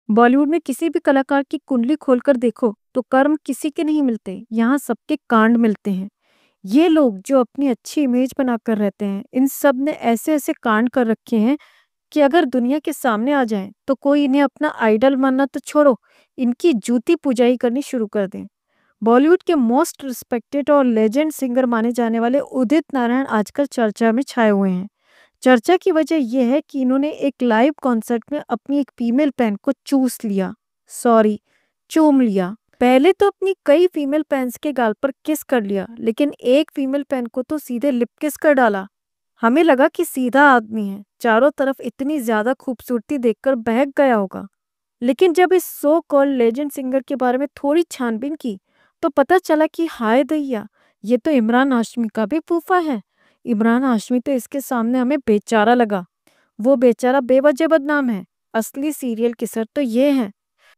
बॉलीवुड में किसी भी कलाकार की कुंडली खोलकर देखो तो कर्म किसी के नहीं मिलते, यहाँ सबके कांड मिलते हैं। ये लोग जो अपनी अच्छी इमेज बनाकर रहते हैं, इन सब ने ऐसे ऐसे कांड कर रखे हैं कि अगर दुनिया के सामने आ जाएं तो कोई इन्हें अपना आइडल मानना तो छोड़ो, इनकी जूती पुजाई करनी शुरू कर दें। बॉलीवुड के मोस्ट रिस्पेक्टेड और लेजेंड सिंगर माने जाने वाले उदित नारायण आजकल चर्चा में छाए हुए हैं। चर्चा की वजह यह है कि इन्होंने एक लाइव कॉन्सर्ट में अपनी एक फीमेल फैन को चूस लिया, सॉरी, चूम लिया। पहले तो अपनी कई फीमेल फैंस के गाल पर किस कर लिया, लेकिन एक फीमेल फैन को तो सीधे लिप किस कर डाला। हमें लगा कि सीधा आदमी है, चारों तरफ इतनी ज्यादा खूबसूरती देखकर बहक गया होगा। लेकिन जब इस सो कॉल्ड लेजेंड सिंगर के बारे में थोड़ी छानबीन की तो पता चला कि हाय दैया, ये तो इमरान हाशमी का भी फूफा है। इमरान हाशमी तो इसके सामने हमें बेचारा लगा। वो बेचारा बेवजह बदनाम है। असली सीरियल किसर तो ये है।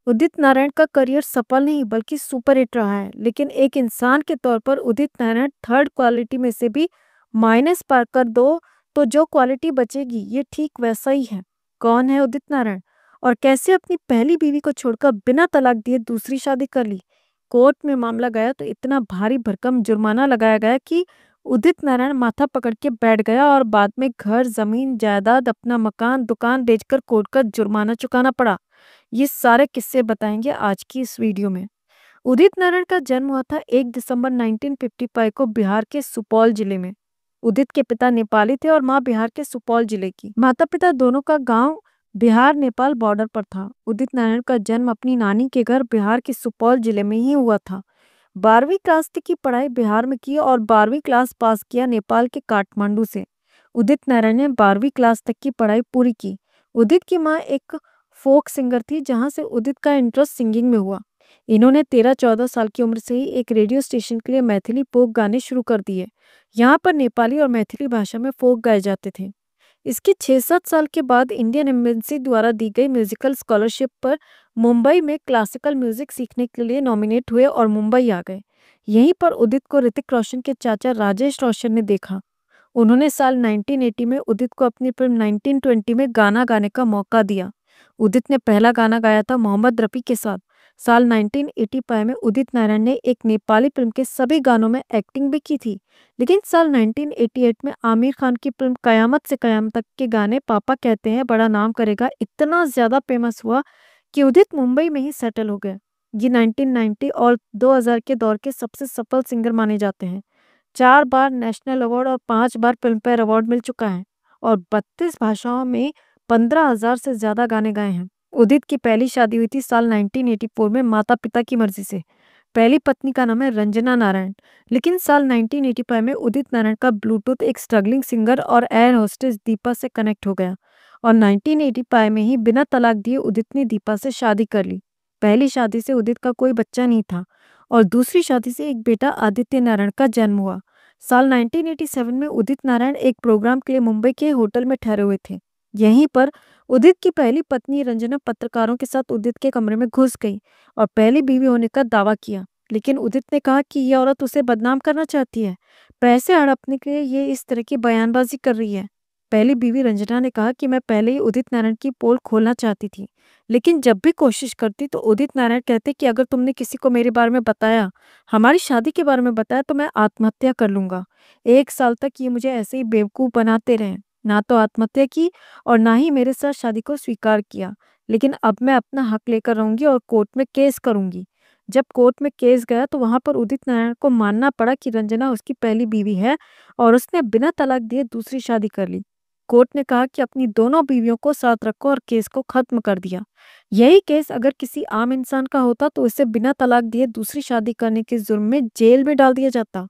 उदित नारायण का करियर सफल नहीं बल्कि सुपर हिट रहा है, लेकिन एक इंसान के तौर पर उदित नारायण थर्ड क्वालिटी में से भी माइनस पार कर दो तो जो क्वालिटी बचेगी ये ठीक वैसा ही है। कौन है उदित नारायण और कैसे अपनी पहली बीवी को छोड़कर बिना तलाक दिए दूसरी शादी कर ली? कोर्ट में मामला गया तो इतना भारी भरकम जुर्माना लगाया गया कि उदित नारायण माथा पकड़ के बैठ गया और बाद में घर, जमीन, जायदाद, अपना मकान, दुकान बेचकर कोर्ट का जुर्माना चुकाना पड़ा। ये सारे किस्से बताएंगे आज की इस वीडियो में। उदित नारायण का जन्म हुआ था 1 दिसंबर 1955 को बिहार के सुपौल जिले में। उदित के पिता नेपाली थे और माँ बिहार के सुपौल जिले की। माता पिता दोनों का गांव बिहार नेपाल बॉर्डर पर था। उदित नारायण का जन्म अपनी नानी के घर बिहार के सुपौल जिले में ही हुआ था। 12वीं क्लास तक की पढ़ाई बिहार में की और 12वीं क्लास पास किया नेपाल के काठमांडू से। उदित नारायण ने 12वीं क्लास तक की पढ़ाई पूरी की। उदित की माँ एक फोक सिंगर थी, जहां से उदित का इंटरेस्ट सिंगिंग में हुआ। इन्होंने 13-14 साल की उम्र से ही एक रेडियो स्टेशन के लिए मैथिली फोक गाने शुरू कर दिए। यहाँ पर नेपाली और मैथिली भाषा में फोक गाए जाते थे। इसके 6-7 साल के बाद इंडियन एम्बेसी द्वारा दी गई म्यूजिकल स्कॉलरशिप पर मुंबई में क्लासिकल म्यूजिक सीखने के लिए नॉमिनेट हुए और मुंबई आ गए। यहीं पर उदित को ऋतिक रोशन के चाचा राजेश रोशन ने देखा। उन्होंने साल 1980 में उदित को अपनी फिल्म 1920 में गाना गाने का मौका दिया। उदित ने पहला गाना गाया था मोहम्मद रफ़ी के साथ। साल 1985 में उदित नारायण ने एक नेपाली फिल्म के सभी गानों में एक्टिंग भी की थी। लेकिन साल 1988 में आमिर खान की फिल्म कयामत से कयामत तक के गाने पापा कहते हैं बड़ा नाम करेगा इतना ज्यादा फेमस हुआ कि उदित मुंबई में ही सेटल हो गए। ये 1990 और 2000 के दौर के सबसे सफल सिंगर माने जाते हैं। 4 बार नेशनल अवार्ड और 5 बार फिल्म फेयर अवार्ड मिल चुका है और 32 भाषाओं में 15,000 से ज्यादा गाने गाए हैं। उदित की पहली शादी हुई थी साल 1984 में माता पिता की मर्जी से। पहली पत्नी का नाम है रंजना नारायण। लेकिन साल 1985 में उदित नारायण का ब्लूटूथ एक स्ट्रगलिंग सिंगर और एयर होस्टेस दीपा से कनेक्ट हो गया और 1985 में ही बिना तलाक दिए उदित ने दीपा से शादी कर ली। पहली शादी से उदित का कोई बच्चा नहीं था और दूसरी शादी से एक बेटा आदित्य नारायण का जन्म हुआ। साल 1987 में उदित नारायण एक प्रोग्राम के लिए मुंबई के होटल में ठहरे हुए थे। यहीं पर उदित की पहली पत्नी रंजना पत्रकारों के साथ उदित के कमरे में घुस गई और पहली बीवी होने का दावा किया। लेकिन उदित ने कहा कि यह औरत उसे बदनाम करना चाहती है, पैसे हड़पने के लिए ये इस तरह की बयानबाजी कर रही है। पहली बीवी रंजना ने कहा कि मैं पहले ही उदित नारायण की पोल खोलना चाहती थी, लेकिन जब भी कोशिश करती तो उदित नारायण कहते कि अगर तुमने किसी को मेरे बारे में बताया, हमारी शादी के बारे में बताया, तो मैं आत्महत्या कर लूंगा। 1 साल तक ये मुझे ऐसे ही बेवकूफ बनाते रहे, ना तो आत्महत्या की और ना ही मेरे साथ शादी को स्वीकार किया। लेकिन अब मैं अपना हक लेकर रहूंगी और कोर्ट में केस करूंगी। जब कोर्ट में केस गया तो वहां पर उदित नारायण को मानना पड़ा कि रंजना उसकी पहली बीवी है और उसने बिना तलाक दिए दूसरी शादी कर ली। कोर्ट ने कहा कि अपनी दोनों बीवियों को साथ रखो और केस को खत्म कर दिया। यही केस अगर किसी आम इंसान का होता तो उसे बिना तलाक दिए दूसरी शादी करने के जुर्म में जेल में डाल दिया जाता।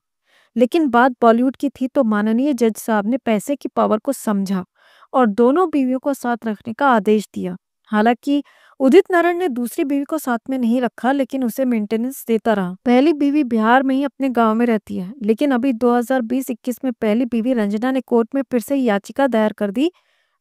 लेकिन बात बॉलीवुड की थी तो माननीय जज साहब ने पैसे की पावर को समझा और दोनों बीवियों को साथ रखने का आदेश दिया। हालांकि उदित नारायण ने दूसरी बीवी को साथ में नहीं रखा, लेकिन उसे मेंटेनेंस देता रहा। पहली बीवी बिहार में ही अपने गांव में रहती है, लेकिन अभी 2020-21 में पहली बीवी रंजना ने कोर्ट में फिर से याचिका दायर कर दी।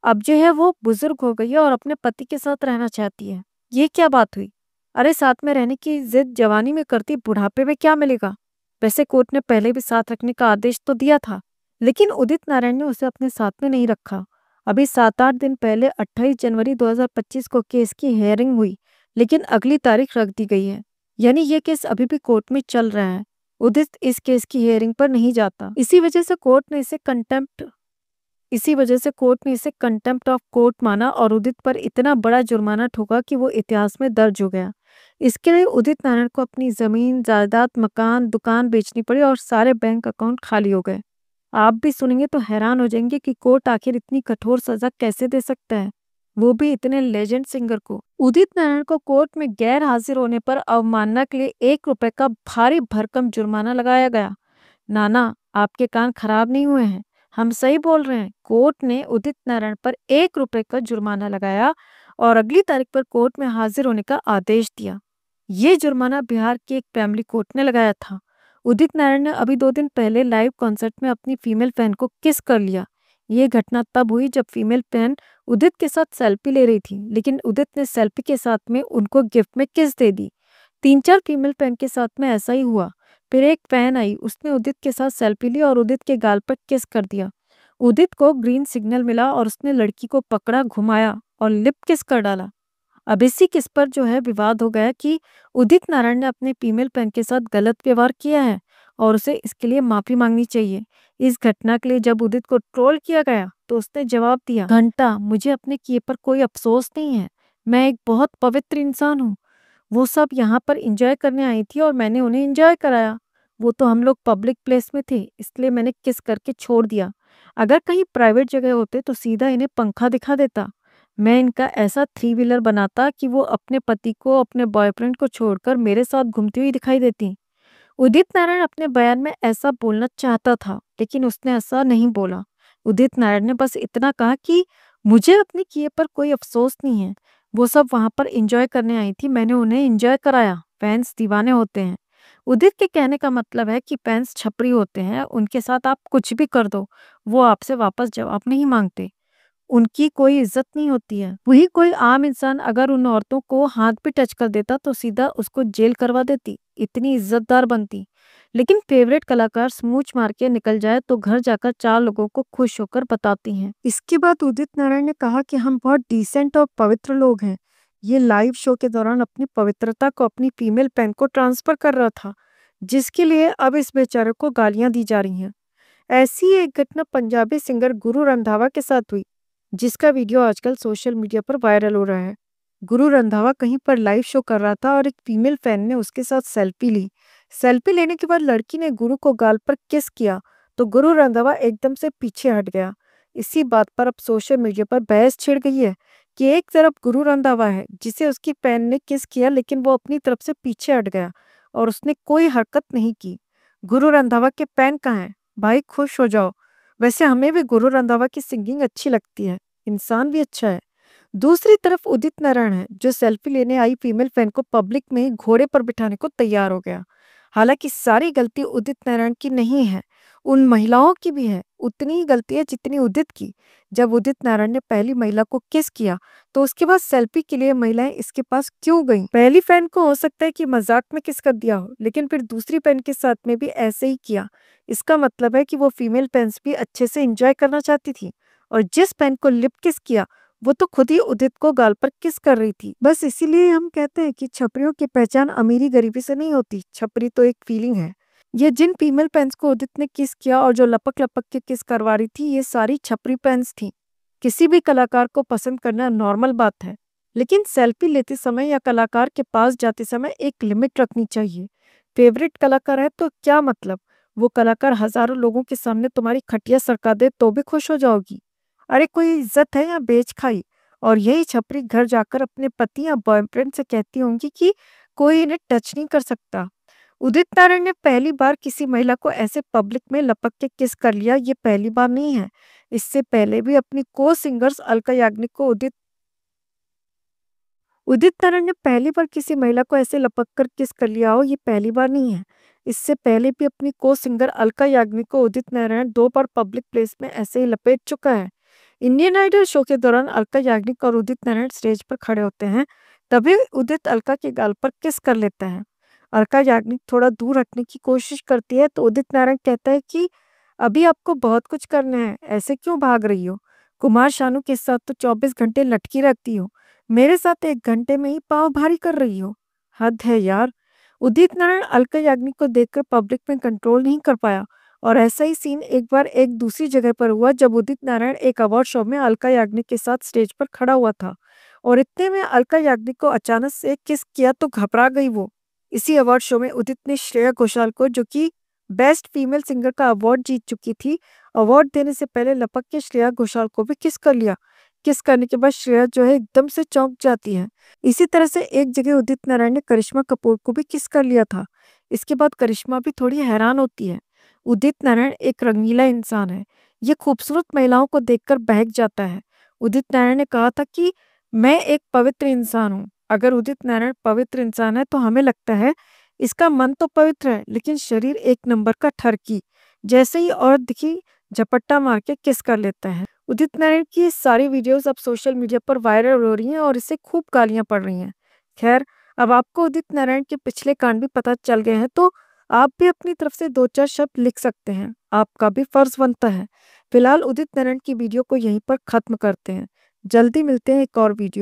अब जो है वो बुजुर्ग हो गई है और अपने पति के साथ रहना चाहती है। ये क्या बात हुई? अरे साथ में रहने की जिद जवानी में करती, बुढ़ापे में क्या मिलेगा? वैसे कोर्ट ने पहले भी साथ रखने का आदेश तो दिया था, लेकिन उदित नारायण ने उसे अपने साथ में नहीं रखा। अभी 7-8 दिन पहले 28 जनवरी 2025 को केस की हेयरिंग हुई। लेकिन अगली तारीख रख दी गई है। यानी ये केस अभी भी कोर्ट में चल रहा है। उदित इस केस की हियरिंग पर नहीं जाता। इसी वजह से कोर्ट ने इसे कंटेम्प्ट ऑफ कोर्ट माना और उदित पर इतना बड़ा जुर्माना ठोका कि वो इतिहास में दर्ज हो गया। इसके लिए उदित नारायण को अपनी जमीन, जायदाद, मकान, दुकान बेचनी पड़ी और सारे बैंक अकाउंट खाली हो गए। आप भी सुनेंगे तो हैरान हो जाएंगे कि कोर्ट आखिर इतनी कठोर सजा कैसे दे सकता है, वो भी इतने लेजेंड सिंगर को। उदित नारायण को कोर्ट में गैर हाजिर होने पर अवमानना के लिए 1 रुपए का भारी भरकम जुर्माना लगाया गया। नाना, आपके कान खराब नहीं हुए हैं, हम सही बोल रहे हैं। कोर्ट ने उदित नारायण पर 1 रुपए का जुर्माना लगाया और अगली तारीख पर कोर्ट में हाजिर होने का आदेश दिया। ये जुर्माना बिहार की एक फैमिली कोर्ट ने लगाया था। उदित नारायण ने अभी 2 दिन पहले लाइव कॉन्सर्ट में अपनी फीमेल फैन को किस कर लिया। ये घटना तब हुई जब फीमेल फैन उदित के साथ सेल्फी ले रही थी, लेकिन उदित ने सेल्फी के साथ में उनको गिफ्ट में किस दे दी। 3-4 फीमेल फैन के साथ में ऐसा ही हुआ। फिर एक फैन आई, उसने उदित के साथ सेल्फी ली और उदित के गाल पर किस कर दिया। उदित को ग्रीन सिग्नल मिला और उसने लड़की को पकड़ा, घुमाया और लिप किस कर डाला। अब इसी किस पर जो है विवाद हो गया कि उदित नारायण ने अपने फीमेल फैन के साथ गलत व्यवहार किया है और उसे इसके लिए माफी मांगनी चाहिए। इस घटना के लिए जब उदित को ट्रोल किया गया तो उसने जवाब दिया, घंटा, मुझे अपने किए पर कोई अफसोस नहीं है। मैं एक बहुत पवित्र इंसान हूँ। वो सब यहाँ पर एंजॉय करने आई थी और मैंने उन्हें एंजॉय कराया। वो तो हम लोग पब्लिक प्लेस में थे, इसलिए मैंने किस करके छोड़ दिया। अगर कहीं प्राइवेट जगह होते तो सीधा इन्हें पंखा दिखा देता। मैं इनका ऐसा 3 व्हीलर बनाता कि वो अपने पति को, अपने बॉयफ्रेंड को छोड़कर मेरे साथ घूमती हुई दिखाई देती। उदित नारायण अपने बयान में ऐसा बोलना चाहता था, लेकिन उसने ऐसा नहीं बोला। उदित नारायण ने बस इतना कहा कि मुझे अपने किए पर कोई अफसोस नहीं है। वो सब वहां पर एंजॉय करने आई थी, मैंने उन्हें एंजॉय कराया। फैंस दीवाने होते हैं। उदित के कहने का मतलब है कि फैंस छपरी होते हैं, उनके साथ आप कुछ भी कर दो, वो आपसे वापस जवाब नहीं मांगते। उनकी कोई इज्जत नहीं होती है। वही कोई आम इंसान अगर उन औरतों को हाथ भी टच कर देता तो सीधा उसको जेल करवा देती, इतनी इज्जतदार बनती। लेकिन फेवरेट कलाकार स्मूच मार के निकल जाए तो घर जाकर 4 लोगों को खुश होकर बताती हैं। इसके बाद उदित नारायण ने कहा कि हम बहुत डिसेंट और पवित्र लोग हैं। ये लाइव शो के दौरान अपनी पवित्रता को अपनी फीमेल फैन को ट्रांसफर कर रहा था, जिसके लिए अब इस बेचारे को गालियां दी जा रही हैं। ऐसी ही एक घटना पंजाबी सिंगर गुरु रंधावा के साथ हुई, जिसका वीडियो आजकल सोशल मीडिया पर वायरल हो रहा है। गुरु रंधावा कहीं पर लाइव शो कर रहा था और एक फीमेल फैन ने उसके साथ सेल्फी ली। सेल्फी लेने के बाद लड़की ने गुरु को गाल पर किस किया तो गुरु रंधावा एकदम से पीछे हट गया। इसी बात पर अब सोशल मीडिया पर बहस छिड़ गई है कि एक तरफ गुरु रंधावा है जिसे उसकी फैन ने किस किया, लेकिन वो अपनी तरफ से पीछे हट गया और उसने कोई हरकत नहीं की। गुरु रंधावा के फैन कहाँ हैं? भाई खुश हो जाओ। वैसे हमें भी गुरु रंधावा की सिंगिंग अच्छी लगती है, इंसान भी अच्छा है। दूसरी तरफ उदित नारायण है जो सेल्फी लेने आई फीमेल फैन को पब्लिक में घोड़े पर बिठाने को तैयार हो गया। हालांकि सारी गलती उदित नारायण की नहीं है, उन महिलाओं की भी है। उतनी ही गलती है जितनी उदित की। जब उदित नारायण ने पहली महिला को किस किया तो उसके बाद सेल्फी के लिए महिलाएं इसके पास क्यों गईं? पहली फैन को हो सकता है कि मजाक में किस कर दिया हो, लेकिन फिर दूसरी फैन के साथ में भी ऐसे ही किया। इसका मतलब है कि वो फीमेल फैंस भी अच्छे से एंजॉय करना चाहती थी और जिस फैन को लिप किस किया वो तो खुद ही उदित को गाल पर किस कर रही थी। बस इसीलिए हम कहते हैं कि छपरियों की पहचान अमीरी गरीबी से नहीं होती, छपरी तो एक फीलिंग है। ये जिन फीमेल फैंस को उदित ने किस किया और जो लपक लपक के किस करवा रही थी, ये सारी छपरी फैंस थी। किसी भी कलाकार को पसंद करना नॉर्मल बात है, लेकिन सेल्फी लेते समय या कलाकार के पास जाते समय एक लिमिट रखनी चाहिए। फेवरेट कलाकार है तो क्या मतलब, वो कलाकार हजारों लोगों के सामने तुम्हारी खटिया सरका दे तो भी खुश हो जाओगी? अरे कोई इज्जत है या बेच खाई? और यही छपरी घर जाकर अपने पति या बॉयफ्रेंड से कहती होंगी कि कोई इन्हें टच नहीं कर सकता। उदित नारायण ने पहली बार किसी महिला को ऐसे पब्लिक में लपक के किस कर लिया, ये पहली बार नहीं है। इससे पहले भी अपनी को सिंगर्स अलका याग्निक को उदित नारायण ने पहली बार किसी महिला को ऐसे लपक कर किस कर लिया हो, ये पहली बार नहीं है। इससे पहले भी अपनी को सिंगर अलका याग्निक को उदित नारायण 2 बार पब्लिक प्लेस में ऐसे ही लपेट चुका है। इंडियन आइडल शो के दौरान अलका याग्निक और उदित नारायण स्टेज पर खड़े होते हैं, तभी उदित अलका के गाल पर किस कर लेता है। अलका याग्निक थोड़ा दूर रखने की कोशिश करती है तो उदित नारायण कहता है कि अभी आपको बहुत कुछ करना है, ऐसे क्यों भाग रही हो? कुमार शानू के साथ तो 24 घंटे लटकी रहती हो। मेरे साथ 1 घंटे में ही पाँव भारी कर रही हो। हद है यार। उदित नारायण अलका याग्निक को देखकर पब्लिक में कंट्रोल नहीं कर पाया और ऐसा ही सीन एक बार एक दूसरी जगह पर हुआ जब उदित नारायण एक अवार्ड शो में अलका याग्निक के साथ स्टेज पर खड़ा हुआ था और इतने में अलका याग्निक को अचानक से किस किया तो घबरा गई वो। इसी अवार्ड शो में उदित ने श्रेया घोषाल को, जो कि बेस्ट फीमेल सिंगर का अवार्ड जीत चुकी थी, अवार्ड देने से पहले लपक के श्रेया घोषाल को भी किस कर लिया। किस करने के बाद श्रेया जो है एकदम से चौंक जाती है। इसी तरह से एक जगह उदित नारायण ने करिश्मा कपूर को भी किस कर लिया था। इसके बाद करिश्मा भी थोड़ी हैरान होती है। उदित नारायण एक रंगीला इंसान है। ये खूबसूरत महिलाओं को देखकर बहक जाता है। उदित नारायण ने कहा था कि मैं एक पवित्र इंसान हूँ। अगर उदित नारायण पवित्र इंसान है तो हमें लगता है इसका मन तो पवित्र है लेकिन शरीर एक नंबर का ठरकी। जैसे ही औरत दिखी झपट्टा मार के किस कर लेता है। उदित नारायण की ये सारी वीडियोस अब सोशल मीडिया पर वायरल हो रही हैं और इससे खूब गालियां पड़ रही हैं। खैर, अब आपको उदित नारायण के पिछले कांड भी पता चल गए हैं तो आप भी अपनी तरफ से 2-4 शब्द लिख सकते हैं। आपका भी फर्ज बनता है। फिलहाल उदित नारायण की वीडियो को यहीं पर खत्म करते हैं। जल्दी मिलते हैं एक और वीडियो।